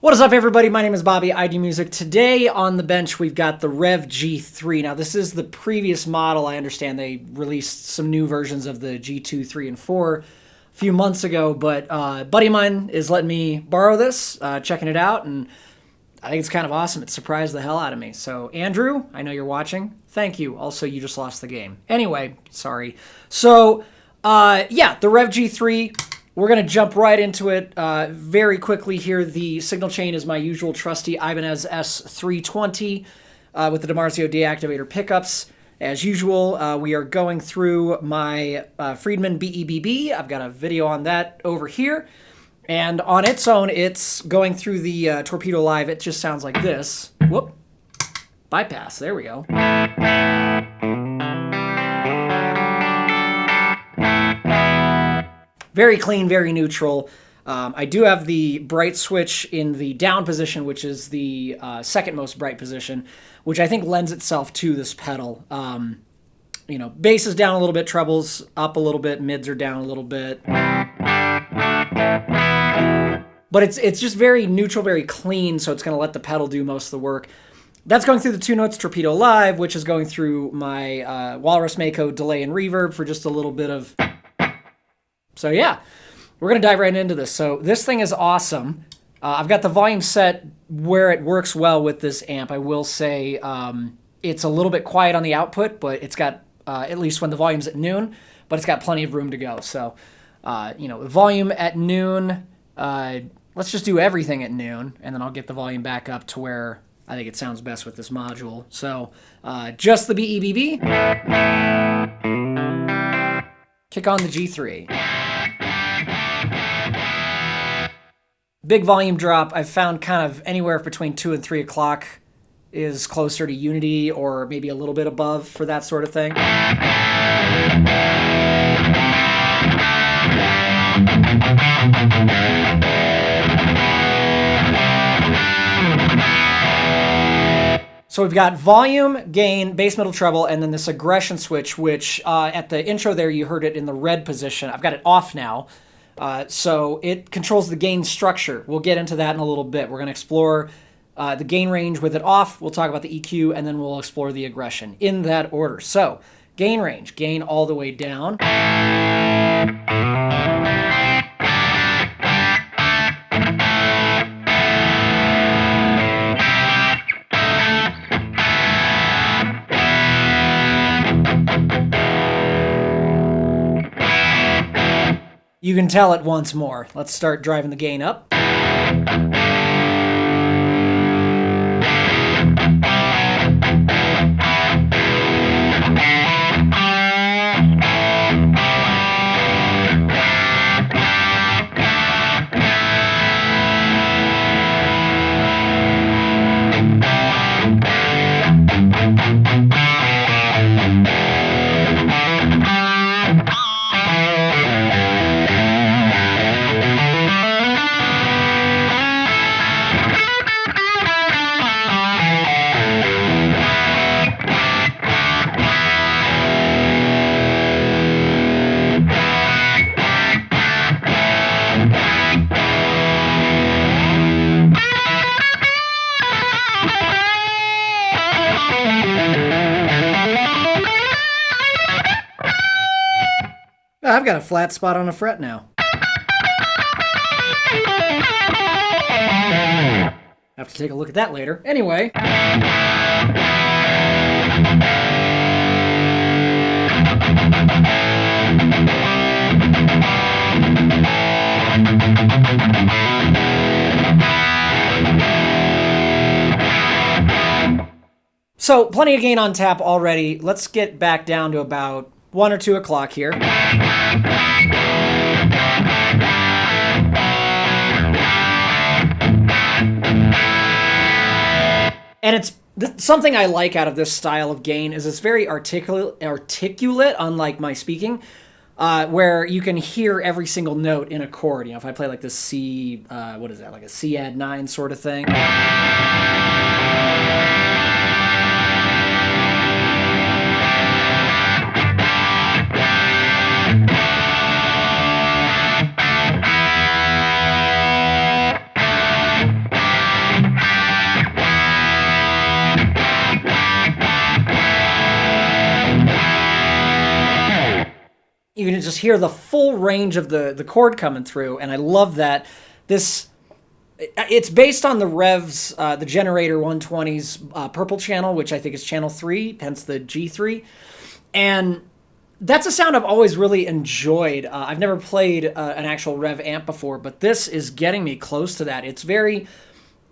What is up, everybody? My name is Bobby, ID Music. Today on the bench, we've got the Revv G3. Now, this is the previous model. I understand they released some new versions of the G2, 3, and 4 a few months ago, but a buddy of mine is letting me borrow this, checking it out, and I think it's kind of awesome. It surprised the hell out of me. So, Andrew, I know you're watching. Thank you. Also, you just lost the game. Anyway, sorry. So, yeah, the Revv G3. We're going to jump right into it very quickly here. The signal chain is my usual trusty Ibanez S320 with the DiMarzio D-Activator pickups. As usual, we are going through my Friedman BEBB. I've got a video on that over here. And on its own, it's going through the Torpedo Live. It just sounds like this. Whoop. Bypass. There we go. Very clean, very neutral. I do have the bright switch in the down position, which is the second most bright position, which I think lends itself to this pedal. You know, bass is down a little bit, trebles up a little bit, mids are down a little bit. But it's just very neutral, very clean, so it's going to let the pedal do most of the work. That's going through the 2 notes Torpedo Live, which is going through my Walrus Mako delay and reverb for just a little bit of... So yeah, we're going to dive right into this. So this thing is awesome. I've got the volume set where it works well with this amp. I will say it's a little bit quiet on the output, but it's got, at least when the volume's at noon, but it's got plenty of room to go. So, you know, the volume at noon, let's just do everything at noon, and then I'll get the volume back up to where I think it sounds best with this module. So just the BEBB. Kick on the G3. Big volume drop. I've found kind of anywhere between 2 and 3 o'clock is closer to unity or maybe a little bit above for that sort of thing. So we've got volume, gain, bass, middle, treble, and then this aggression switch, which at the intro there you heard it in the red position. I've got it off now. So it controls the gain structure. We'll get into that in a little bit. We're going to explore the gain range with it off. We'll talk about the EQ, and then we'll explore the aggression in that order. So gain range, gain all the way down. You can tell it once more. Let's start driving the gain up. I've got a flat spot on a fret now. Have to take a look at that later. Anyway. So, plenty of gain on tap already. Let's get back down to about 1 or 2 o'clock here. something I like out of this style of gain is it's very articulate, unlike my speaking, where you can hear every single note in a chord. You know, if I play like this C, what is that, like a C add 9 sort of thing. You can just hear the full range of the chord coming through, and I love that. It's based on the Revv's, the Generator 120's purple channel, which I think is channel 3, hence the G3. And that's a sound I've always really enjoyed. I've never played an actual Revv amp before, but this is getting me close to that. It's very...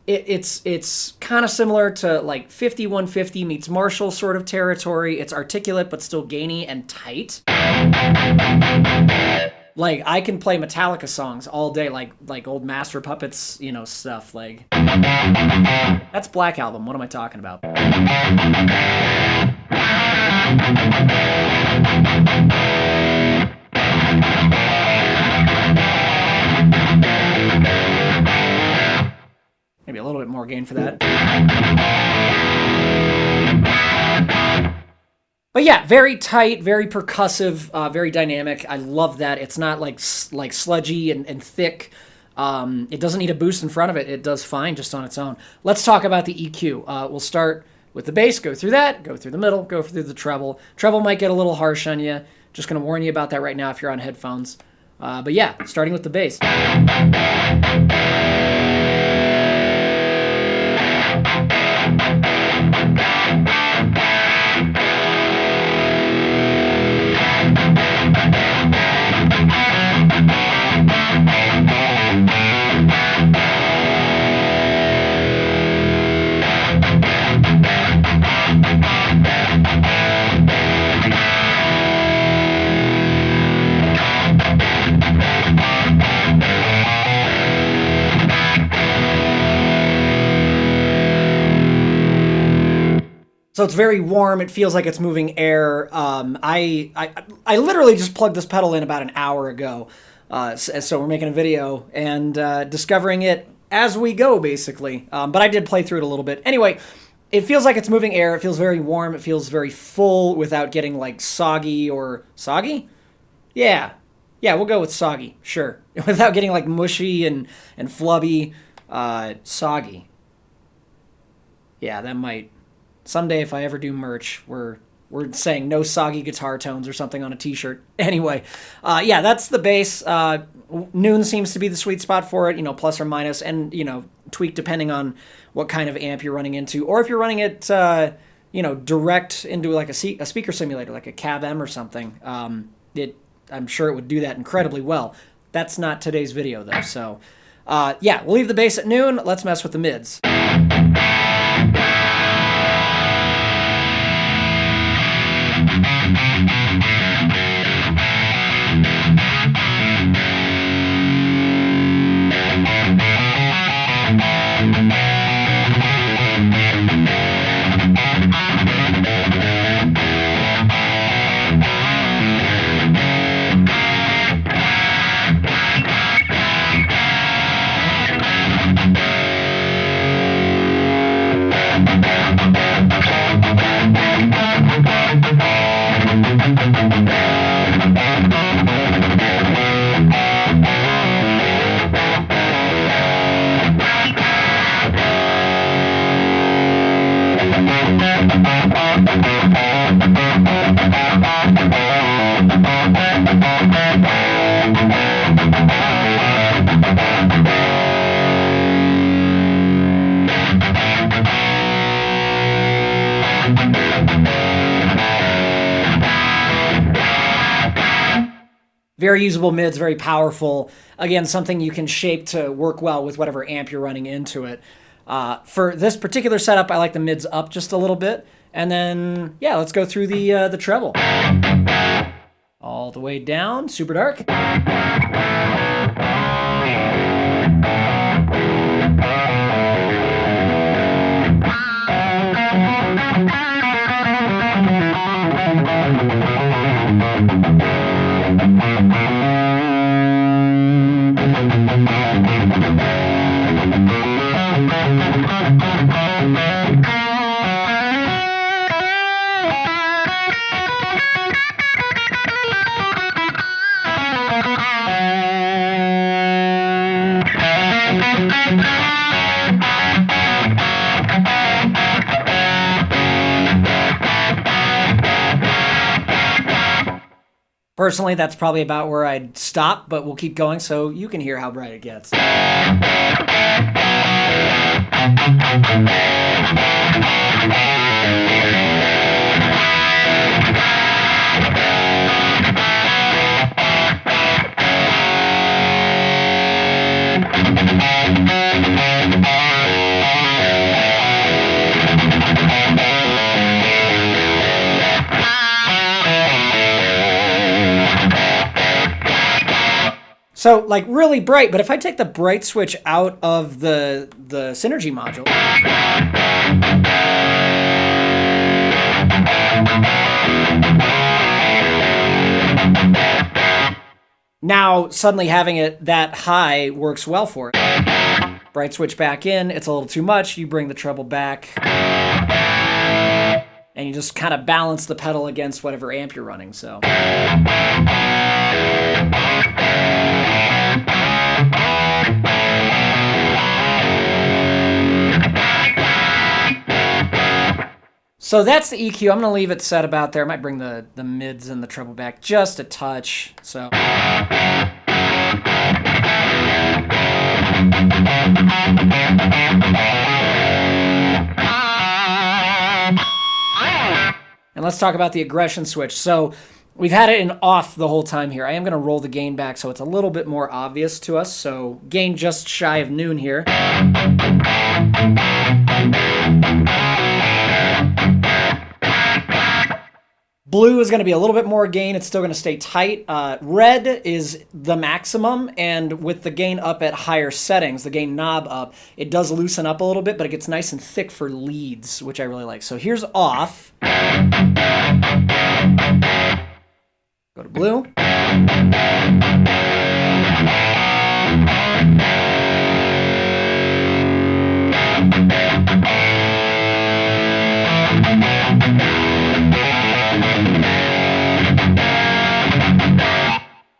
It's kind of similar to like 5150 meets Marshall sort of territory. It's articulate but still gainy and tight. Like I can play Metallica songs all day, like old Master Puppets, you know, stuff. Like that's Black Album. What am I talking about? Maybe a little bit more gain for that. But yeah, very tight, very percussive, very dynamic. I love that. It's not like sludgy and thick. It doesn't need a boost in front of it. It does fine just on its own. Let's talk about the EQ. We'll start with the bass, go through that, go through the middle, go through the treble. Treble might get a little harsh on you. Just going to warn you about that right now if you're on headphones. But yeah, starting with the bass. So it's very warm. It feels like it's moving air. I literally just plugged this pedal in about an hour ago. So we're making a video and discovering it as we go, basically. But I did play through it a little bit. Anyway, it feels like it's moving air. It feels very warm. It feels very full without getting like soggy or... Soggy? Yeah. Yeah, we'll go with soggy. Sure. Without getting like mushy and flubby. Soggy. Yeah, that might... Someday, if I ever do merch, we're saying no soggy guitar tones or something on a t-shirt. Anyway, yeah, that's the bass. Noon seems to be the sweet spot for it, you know, plus or minus, and, you know, tweak depending on what kind of amp you're running into. Or if you're running it, you know, direct into like a speaker simulator, like a Cab M or something, I'm sure it would do that incredibly well. That's not today's video, though. So, yeah, we'll leave the bass at noon. Let's mess with the mids. Very usable mids, very powerful. Again, something you can shape to work well with whatever amp you're running into it. For this particular setup, I like the mids up just a little bit. And then, yeah, let's go through the treble. All the way down, super dark. Personally, that's probably about where I'd stop, but we'll keep going so you can hear how bright it gets. So, like, really bright, but if I take the bright switch out of the Synergy module, now suddenly having it that high works well for it. Bright switch back in, it's a little too much, you bring the treble back, and you just kind of balance the pedal against whatever amp you're running, so. So that's the EQ. I'm going to leave it set about there. I might bring the mids and the treble back just a touch. So. And let's talk about the aggression switch. So we've had it in off the whole time here. I am going to roll the gain back so it's a little bit more obvious to us. So gain just shy of noon here. Blue is going to be a little bit more gain. It's still going to stay tight. Red is the maximum, and with the gain up at higher settings, the gain knob up, it does loosen up a little bit, but it gets nice and thick for leads, which I really like. So here's off. Go to blue.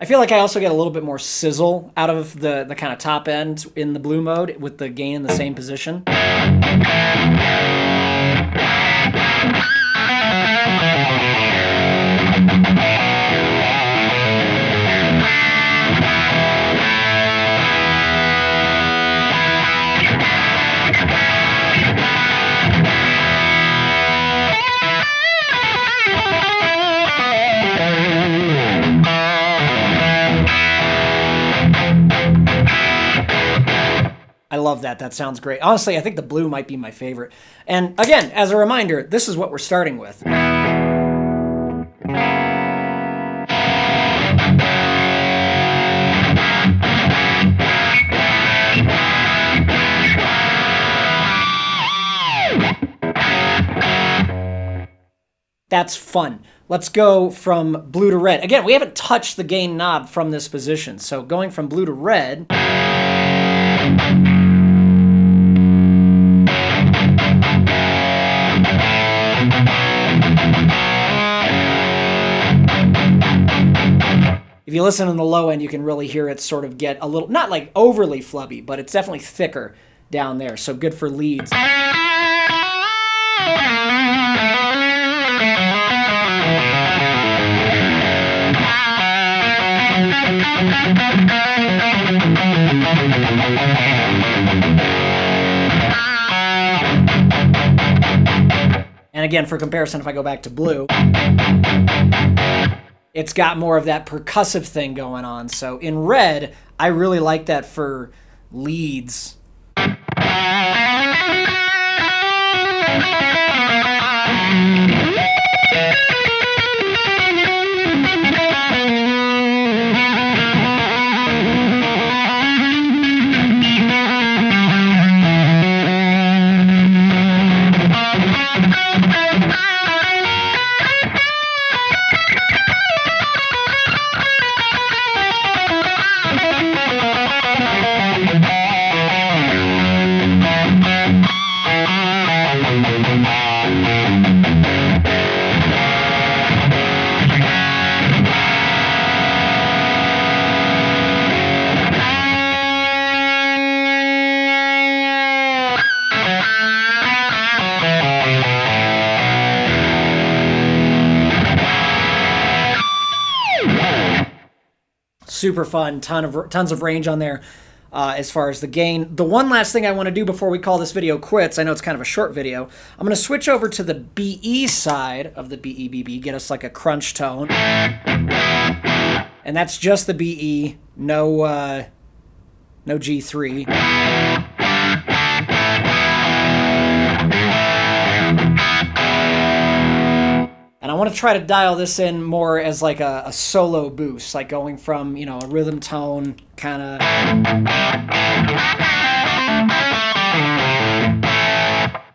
I feel like I also get a little bit more sizzle out of the kind of top end in the blue mode with the gain in the same position. I love that. That sounds great. Honestly, I think the blue might be my favorite. And again, as a reminder, this is what we're starting with. That's fun. Let's go from blue to red. Again, we haven't touched the gain knob from this position. So going from blue to red. If you listen on the low end, you can really hear it sort of get a little, not like overly flubby, but it's definitely thicker down there. So good for leads. And again, for comparison, if I go back to blue, it's got more of that percussive thing going on. So in red, I really like that for leads. super fun, tons of range on there. As far as the gain. The one last thing I want to do before we call this video quits, I know it's kind of a short video, I'm going to switch over to the BE side of the BEBB, get us like a crunch tone. And that's just the BE, no G3. And I want to try to dial this in more as like a solo boost, like going from, you know, a rhythm tone kind of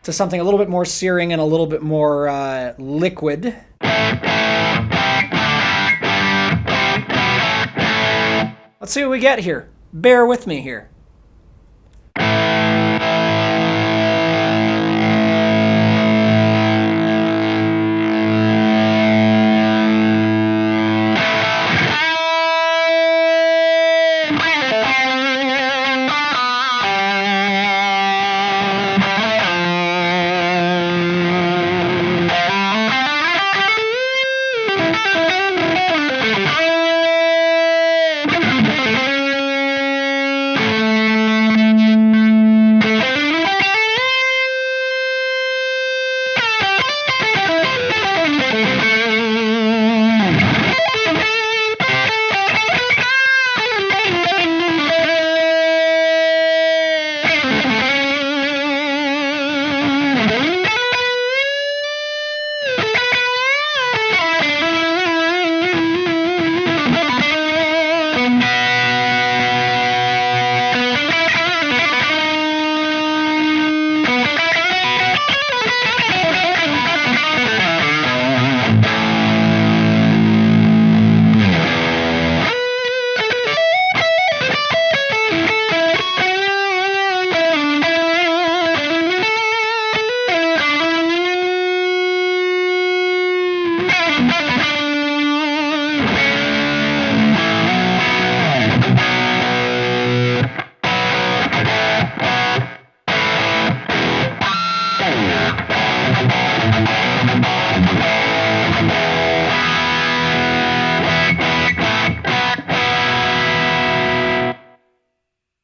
to something a little bit more searing and a little bit more liquid. Let's see what we get here. Bear with me here.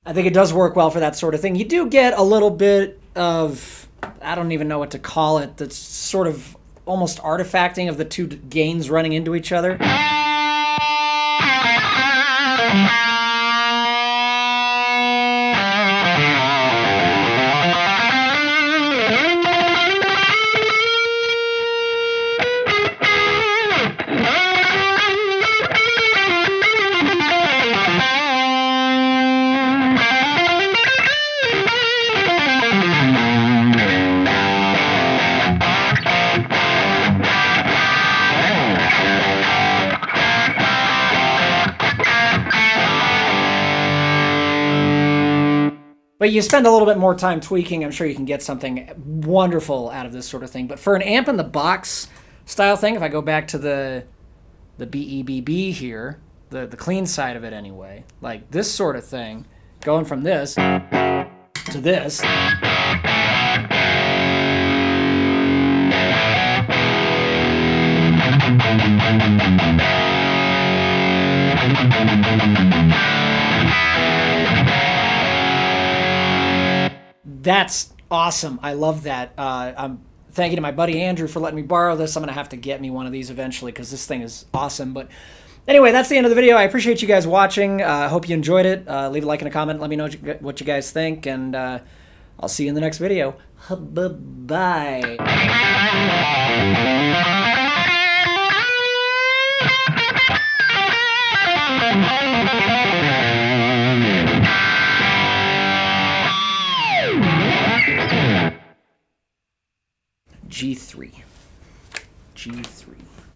I think it does work well for that sort of thing. You do get a little bit of, I don't even know what to call it, that's sort of almost artifacting of the two gains running into each other. But you spend a little bit more time tweaking, I'm sure you can get something wonderful out of this sort of thing. But for an amp in the box style thing, if I go back to the BEBB here, the clean side of it anyway, like this sort of thing, going from this to this. That's awesome. I love that. Thank you to my buddy Andrew for letting me borrow this. I'm going to have to get me one of these eventually because this thing is awesome. But anyway, that's the end of the video. I appreciate you guys watching. I hope you enjoyed it. Leave a like and a comment. Let me know what you guys think. And I'll see you in the next video. Bye-bye. G3.